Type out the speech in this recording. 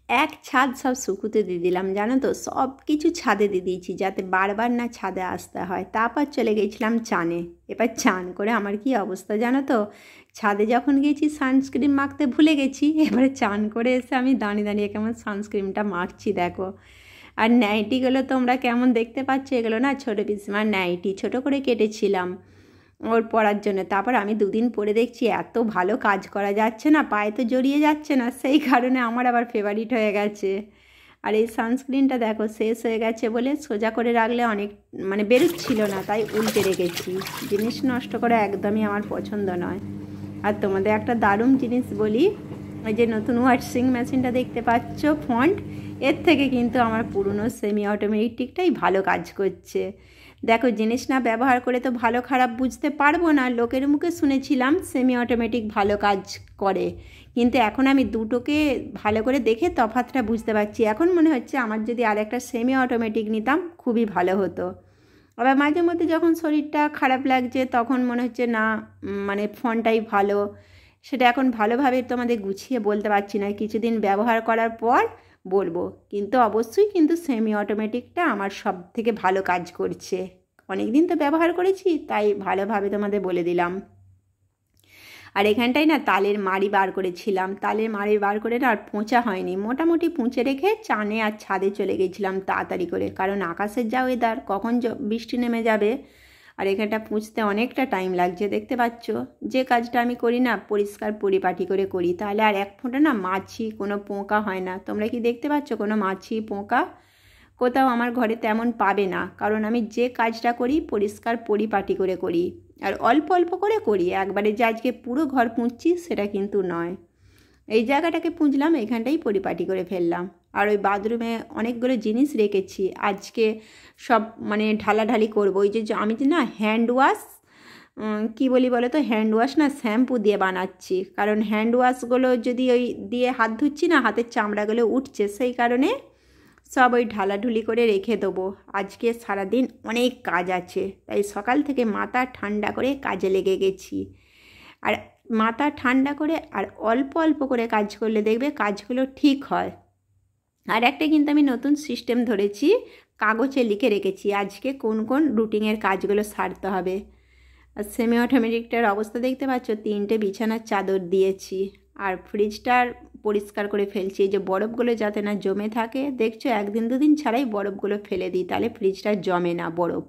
এক ছাদ সব শুকুতে দিয়ে দিলাম, জানো তো, সব কিছু ছাদে দিয়ে দিয়েছি যাতে বারবার না ছাদে আসতে হয়। তারপর চলে গেছিলাম চানে। এবার চান করে আমার কি অবস্থা জানো তো, ছাদে যখন গেছি সানস্ক্রিন মাখতে ভুলে গেছি, এবারে চান করে এসে আমি দাঁড়িয়ে দাঁড়িয়ে কেমন সানস্ক্রিনটা মাখছি দেখো। আর নাইটিগুলো তোমরা কেমন দেখতে পাচ্ছ, এগুলো না ছোটো পিসিমার নাইটি, ছোটো করে কেটেছিলাম ওর পরার জন্য। তারপর আমি দুদিন পরে দেখছি এত ভালো কাজ করা যাচ্ছে না, পায়ে তো জড়িয়ে যাচ্ছে না, সেই কারণে আমার আবার ফেভারিট হয়ে গেছে। আর এই সানস্ক্রিনটা দেখো শেষ হয়ে গেছে বলে সোজা করে রাখলে অনেক মানে বেরোচ্ছিল না, তাই উল্টে রেখেছি। জিনিস নষ্ট করা একদমই আমার পছন্দ নয়। আর তোমাদের একটা দারুণ জিনিস বলি, ওই যে নতুন ওয়াশিং মেশিনটা দেখতে পাচ্ছ ফন্ট, এর থেকে কিন্তু আমার পুরনো সেমি অটোমেটিকটাই ভালো কাজ করছে। দেখো জিনিস না ব্যবহার করে তো ভালো খারাপ বুঝতে পারবো না, লোকের মুখে শুনেছিলাম সেমি অটোমেটিক ভালো কাজ করে, কিন্তু এখন আমি দুটোকে ভালো করে দেখে তফাৎটা বুঝতে পারছি। এখন মনে হচ্ছে আমার যদি আর একটা সেমি অটোমেটিক নিতাম খুবই ভালো হতো। আবার মাঝে মধ্যে যখন শরীরটা খারাপ লাগছে তখন মনে হচ্ছে না মানে ফোনটাই ভালো, সেটা এখন ভালোভাবে তোমাদের গুছিয়ে বলতে পারছি না, কিছুদিন ব্যবহার করার পর বলবো। কিন্তু অবশ্যই কিন্তু সেমি অটোমেটিকটা আমার সব থেকে ভালো কাজ করছে, অনেক দিন তো ব্যবহার করেছি তাই ভালোভাবে তোমাদের বলে দিলাম। আর এখানটায় না তালের মাড়ি বার করেছিলাম, তালের মাড়ি বার করে না আর পোঁচা হয়নি, মোটামুটি পুঁছে রেখে চানে আর ছাদে চলে গেছিলাম তাড়াতাড়ি করে, কারণ আকাশের যা ওয়েদার কখন বৃষ্টি নেমে যাবে। আর এখানটা পুঁছতে অনেকটা টাইম লাগছে, দেখতে পাচ্ছ। যে কাজটা আমি করি না পরিষ্কার পরিপাটি করে করি, তাহলে আর এক ফোঁটা না মাছি কোনো পোকা হয় না। তোমরা কি দেখতে পাচ্ছ কোনো মাছি পোকা? কোথাও আমার ঘরে তেমন পাবে না, কারণ আমি যে কাজটা করি পরিষ্কার পরিপাটি করে করি, আর অল্প অল্প করে করি, একবারে যে আজকে পুরো ঘর পুঁছছি সেটা কিন্তু নয়। এই জায়গাটাকে পুঁছলাম, এখানটাই পরিপাটি করে ফেললাম। আর ওই বাথরুমে অনেকগুলো জিনিস রেখেছি, আজকে সব মানে ঢালাঢালি করবো। ওই যে আমি না হ্যান্ড ওয়াশ কী বলি বলো তো, হ্যান্ড ওয়াশ না শ্যাম্পু দিয়ে বানাচ্ছি, কারণ হ্যান্ড ওয়াশগুলো যদি ওই দিয়ে হাত ধুচ্ছি না হাতের চামড়াগুলো উঠছে, সেই কারণে সব ওই ঢালাঢুলি করে রেখে দেবো। আজকে সারাদিন অনেক কাজ আছে, তাই সকাল থেকে মাথা ঠান্ডা করে কাজে লেগে গেছি। আর মাথা ঠান্ডা করে আর অল্প অল্প করে কাজ করলে দেখবে কাজগুলো ঠিক হয়। আর একটা কিন্তু আমি নতুন সিস্টেম ধরেছি, কাগজে লিখে রেখেছি আজকে কোন কোন রুটিনের কাজগুলো সারতে হবে। আর সেমি অটোমেটিকটার অবস্থা দেখতে পাচ্ছ, 3টে বিছানার চাদর দিয়েছি। আর ফ্রিজটার পরিষ্কার করে ফেলছি, এই যে বরফগুলো যাতে না জমে থাকে, দেখছো একদিন দুদিন ছাড়াই বরফগুলো ফেলে দিই, তাহলে ফ্রিজটা জমে না বরফ।